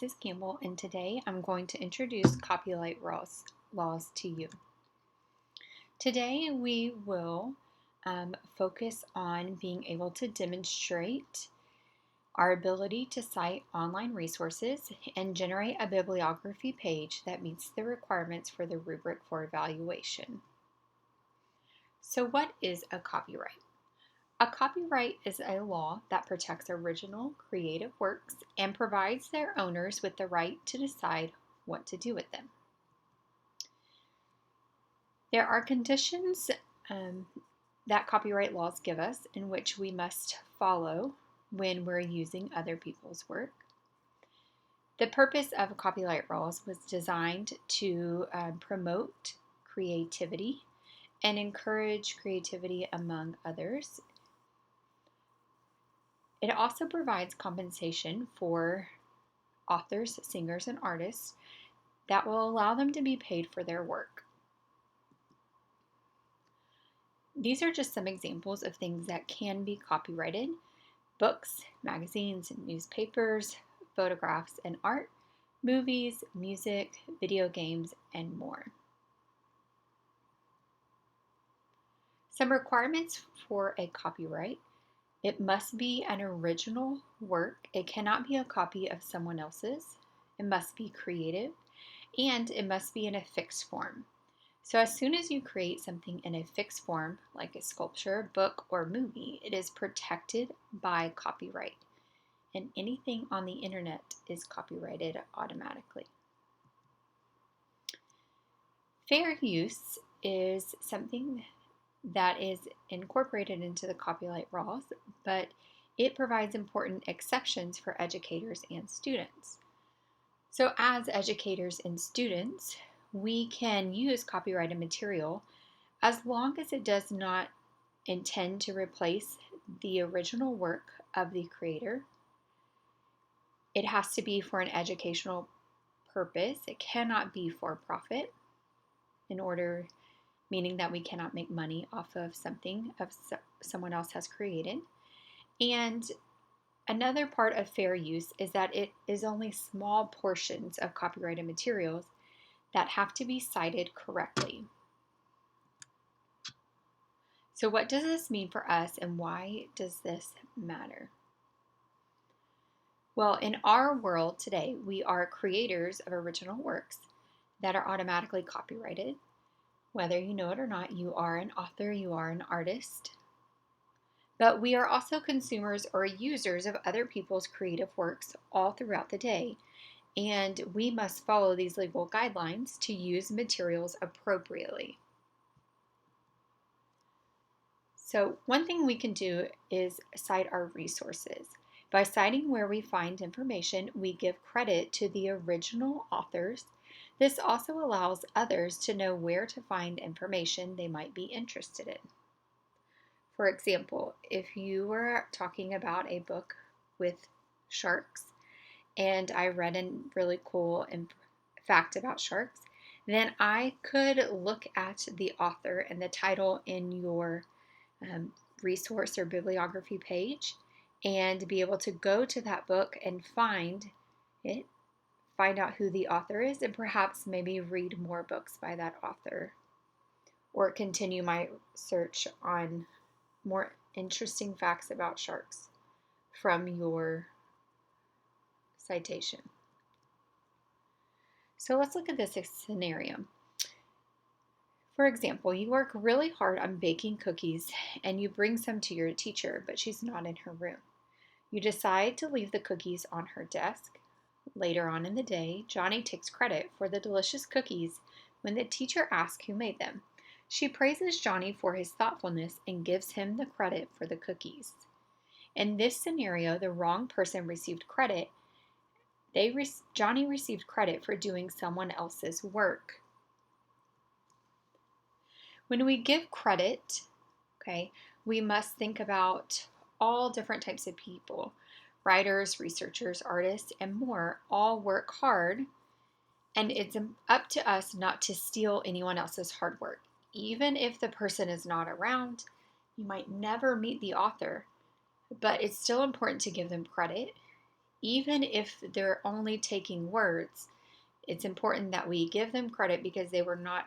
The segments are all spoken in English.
This is Campbell, and today I'm going to introduce copyright laws to you. Today we will focus on being able to demonstrate our ability to cite online resources and generate a bibliography page that meets the requirements for the rubric for evaluation. So what is a copyright? A copyright is a law that protects original creative works and provides their owners with the right to decide what to do with them. There are conditions that copyright laws give us in which we must follow when we're using other people's work. The purpose of copyright laws was designed to promote creativity and encourage creativity among others. It also provides compensation for authors, singers, and artists that will allow them to be paid for their work. These are just some examples of things that can be copyrighted: books, magazines, newspapers, photographs and art, movies, music, video games, and more. Some requirements for a copyright: it must be an original work. It cannot be a copy of someone else's. It must be creative, and it must be in a fixed form. So as soon as you create something in a fixed form, like a sculpture, book, or movie, it is protected by copyright. And anything on the internet is copyrighted automatically. Fair use is something that is incorporated into the copyright laws, but it provides important exceptions for educators and students. So as educators and students, we can use copyrighted material as long as it does not intend to replace the original work of the creator. It has to be for an educational purpose. It cannot be for profit, meaning that we cannot make money off of something someone else has created. And another part of fair use is that it is only small portions of copyrighted materials that have to be cited correctly. So what does this mean for us, and why does this matter? Well, in our world today, we are creators of original works that are automatically copyrighted. Whether you know it or not, you are an author, you are an artist. But we are also consumers or users of other people's creative works all throughout the day, and we must follow these legal guidelines to use materials appropriately. So one thing we can do is cite our resources. By citing where we find information, we give credit to the original authors. This also allows others to know where to find information they might be interested in. For example, if you were talking about a book with sharks and I read a really cool fact about sharks, then I could look at the author and the title in your resource or bibliography page and be able to go to that book and find out who the author is, and perhaps maybe read more books by that author, or continue my search on more interesting facts about sharks from your citation. So let's look at this scenario. For example, you work really hard on baking cookies and you bring some to your teacher, but she's not in her room. You decide to leave the cookies on her desk. Later on in the day, Johnny takes credit for the delicious cookies when the teacher asks who made them. She praises Johnny for his thoughtfulness and gives him the credit for the cookies. In this scenario, the wrong person received credit. Johnny received credit for doing someone else's work. When we give credit, we must think about all different types of people. Writers, researchers, artists, and more all work hard, and it's up to us not to steal anyone else's hard work. Even if the person is not around, you might never meet the author, but it's still important to give them credit. even if they're only taking words, it's important that we give them credit because they were not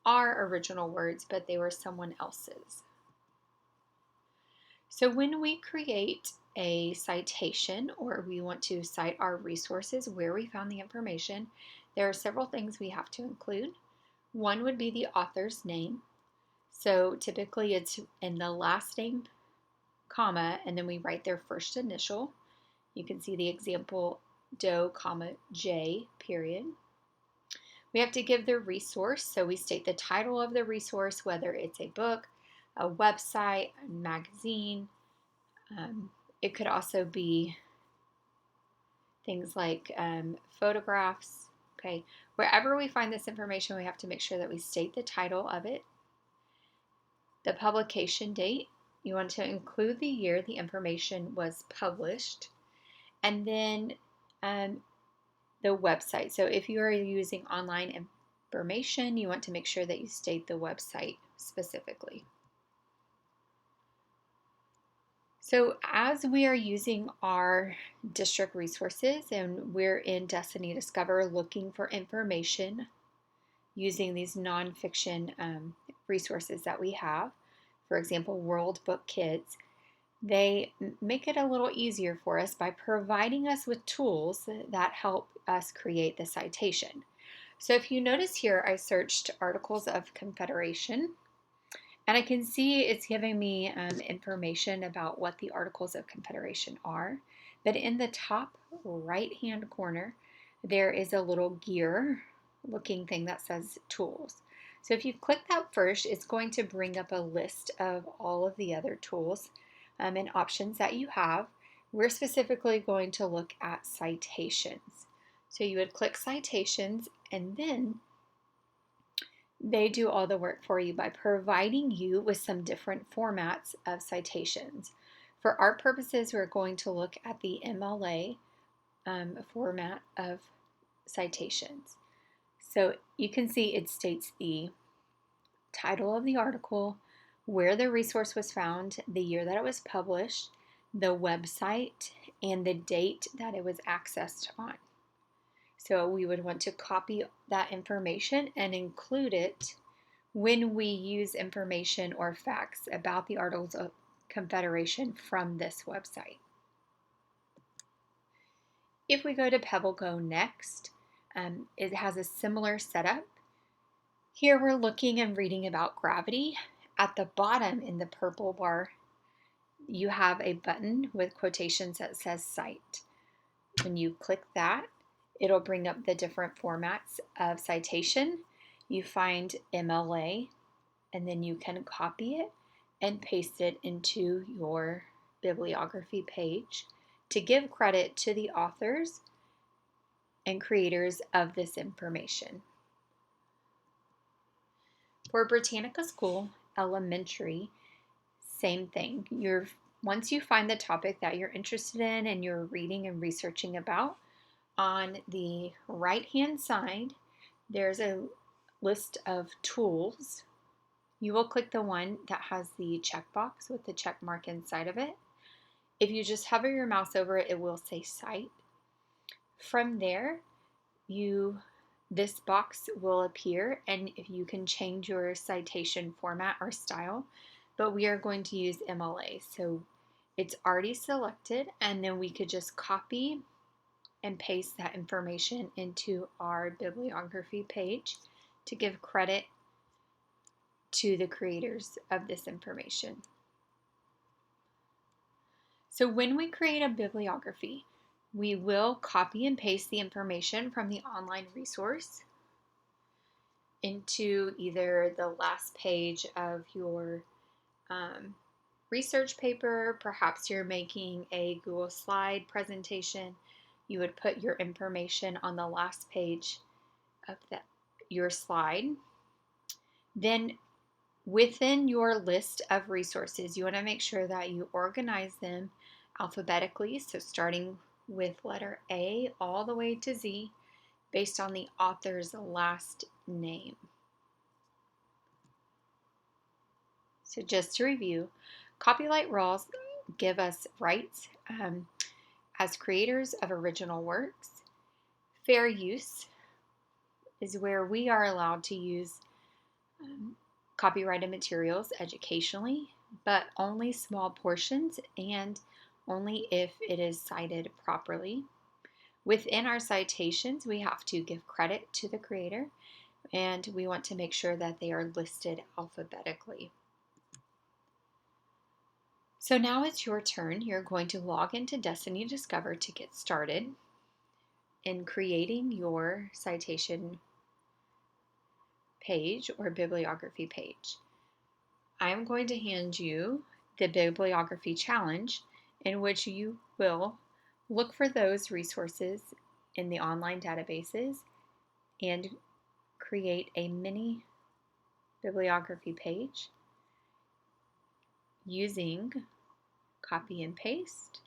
our original words, but they were someone else's. So when we create a citation or we want to cite our resources where we found the information, there are several things we have to include. One would be the author's name. So typically it's in the last name, comma, and then we write their first initial. You can see the example Doe, comma, J, period. We have to give the resource, so we state the title of the resource, whether it's a book, a website, a magazine. It could also be things like photographs. Okay, wherever we find this information, we have to make sure that we state the title of it, the publication date. You want to include the year the information was published, and then the website. So if you are using online information, you want to make sure that you state the website specifically. So as we are using our district resources and we're in Destiny Discover looking for information using these nonfiction resources that we have, for example, World Book Kids, they make it a little easier for us by providing us with tools that help us create the citation. So if you notice here, I searched Articles of Confederation, and I can see it's giving me information about what the Articles of Confederation are. But in the top right-hand corner, there is a little gear looking thing that says Tools. So if you click that first, it's going to bring up a list of all of the other tools and options that you have. We're specifically going to look at citations. So you would click Citations, and then they do all the work for you by providing you with some different formats of citations. For our purposes, we're going to look at the MLA format of citations. So you can see it states the title of the article, where the resource was found, the year that it was published, the website, and the date that it was accessed on. So we would want to copy that information and include it when we use information or facts about the Articles of Confederation from this website. If we go to PebbleGo next, it has a similar setup. Here we're looking and reading about gravity. At the bottom in the purple bar, you have a button with quotations that says Cite. When you click that, it'll bring up the different formats of citation. You find MLA, and then you can copy it and paste it into your bibliography page to give credit to the authors and creators of this information. For Britannica School Elementary, same thing. Once you find the topic that you're interested in and you're reading and researching about, on the right-hand side, there's a list of tools. You will click the one that has the checkbox with the check mark inside of it. If you just hover your mouse over it, it will say Cite. From there, this box will appear, and if you can change your citation format or style, but we are going to use MLA. So it's already selected, and then we could just copy and paste that information into our bibliography page to give credit to the creators of this information. So when we create a bibliography, we will copy and paste the information from the online resource into either the last page of your research paper. Perhaps you're making a Google slide presentation. You would put your information on the last page of your slide. Then within your list of resources, you want to make sure that you organize them alphabetically, so starting with letter A all the way to Z based on the author's last name. So just to review, copyright rules give us rights as creators of original works. Fair use is where we are allowed to use copyrighted materials educationally, but only small portions and only if it is cited properly. Within our citations, we have to give credit to the creator, and we want to make sure that they are listed alphabetically. So now it's your turn. You're going to log into Destiny Discover to get started in creating your citation page or bibliography page. I'm going to hand you the Bibliography Challenge, in which you will look for those resources in the online databases and create a mini bibliography page using copy and paste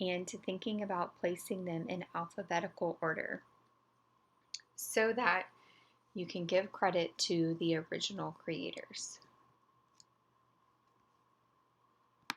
and thinking about placing them in alphabetical order so that you can give credit to the original creators.